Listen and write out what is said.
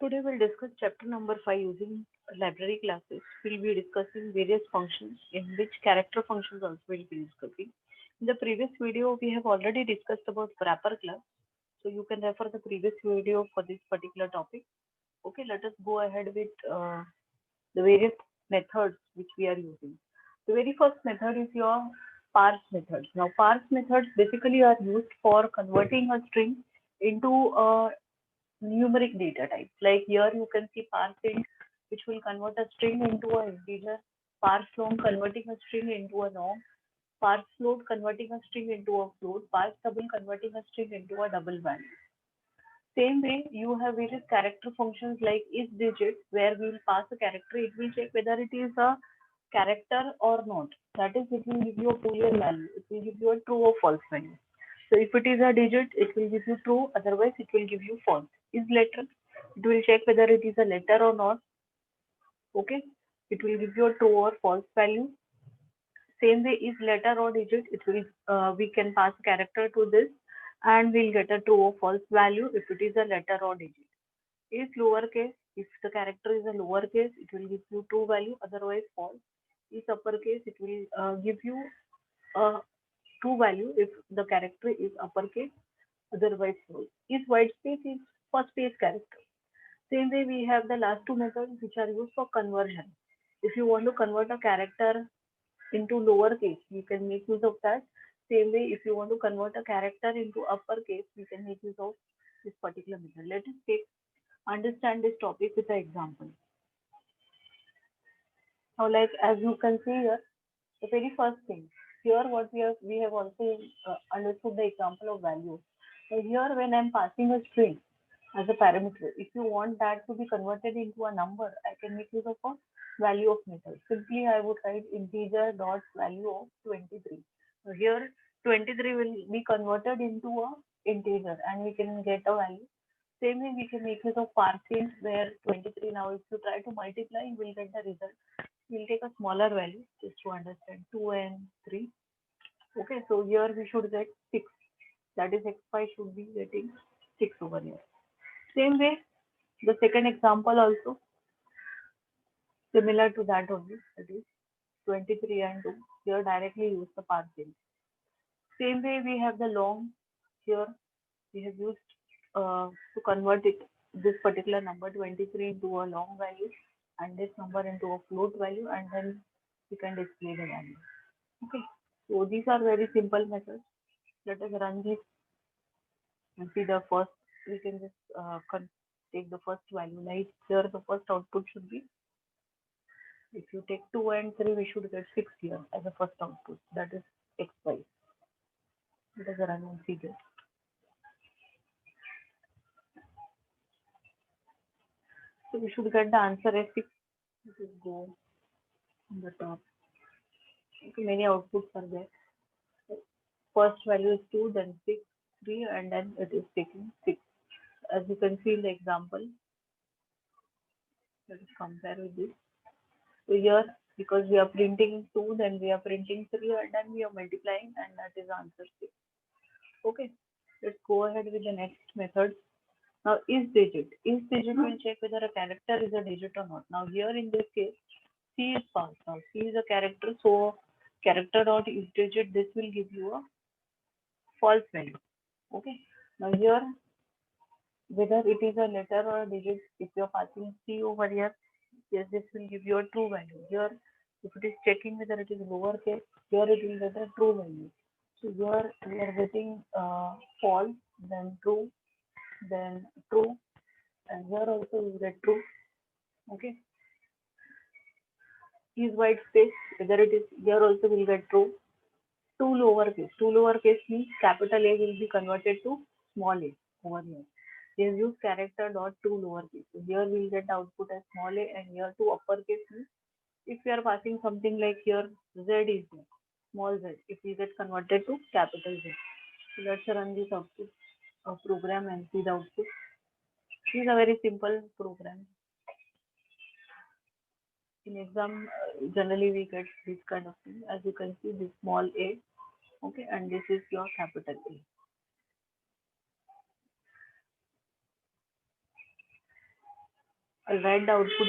Today we'll discuss chapter number 5 using library classes. We'll be discussing various functions in which character functions also will be discussing. In the previous video, we have already discussed about wrapper class. So you can refer the previous video for this particular topic. Okay, let us go ahead with the various methods which we are using. The very first method is your parse method. Now parse methods basically are used for converting a string into a numeric data type. Like here you can see parseInt, which will convert a string into an integer, parseLong converting a string into a long, parseFloat converting a string into a float, parseDouble converting a string into a double value. Same way, you have various character functions like isDigit, where we will pass a character. It will check whether it is a character or not. That is, it will give you a boolean value. It will give you a true or false value. So if it is a digit, it will give you true. Otherwise, it will give you false. isLetter, it will check whether it is a letter or not. Okay, it will give you a true or false value. Same way, isLetterOrDigit, it will we can pass a character to this, and we'll get a true or false value if it is a letter or digit. Is lowercase, if the character is a lowercase, it will give you true value, otherwise false. Is uppercase, it will give you a true value if the character is uppercase, otherwise false. Is whitespace is first space character. Same way we have the last two methods which are used for conversion. If you want to convert a character into lowercase, you can make use of that. Same way, if you want to convert a character into uppercase, you can make use of this particular method. Let us understand this topic with an example. Now, like as you can see here, the very first thing here, what we have also understood the example of value. So here, when I'm passing a string as a parameter, if you want that to be converted into a number, I can make use of a value of method. Simply, I would write integer dot value of 23. So here, 23 will be converted into a integer, and we can get a value. Same way, we can make use of parseInt, where 23 now, if you try to multiply, you will get the result. We'll take a smaller value just to understand 2 and 3. Okay, so here we should get 6. That is x5 should be getting 6 over here. Same way, the second example also similar to that only, that is 23 and 2. Here directly use the parseInt. Same way we have the long. Here we have used to convert it this particular number 23 into a long value and this number into a float value, and then we can display the value. Okay, so these are very simple methods. Let us run this and see the first. We can just take the first value. Like here, the first output should be, if you take 2 and 3, we should get 6 here as a first output. That is x5. Let us run and see this. So we should get the answer as 6. Let us go on the top. Okay, many outputs are there. First value is 2, then 6, 3, and then it is taking 6. As you can see in the example, let us compare with this. So here, because we are printing 2, then we are printing 3, and then we are multiplying, and that is answer 6. Okay, let's go ahead with the next method. Now, isDigit. isDigit will check whether a character is a digit or not. Now, here in this case, C is passed. Now, C is a character, so character dot isDigit, this will give you a false value. Okay, now here, whether it is a letter or a digit, if you are passing C over here, yes, this will give you a true value. Here, if it is checking whether it is lowercase, here it will get a true value. So here we are getting false, then true, and here also we get true. Okay. Is whitespace, whether it is here also will get true. toLowerCase. toLowerCase means capital A will be converted to small a over here. They have used character dot toLowerCase. So here we will get the output as small a, and here toUpperCase means if we are passing something like here Z is there, small z, if we get converted to capital Z. So let's run this output program and see the output. This is a very simple program. In exam, generally we get this kind of thing. As you can see, this small a, okay, and this is your capital A. I'll write the output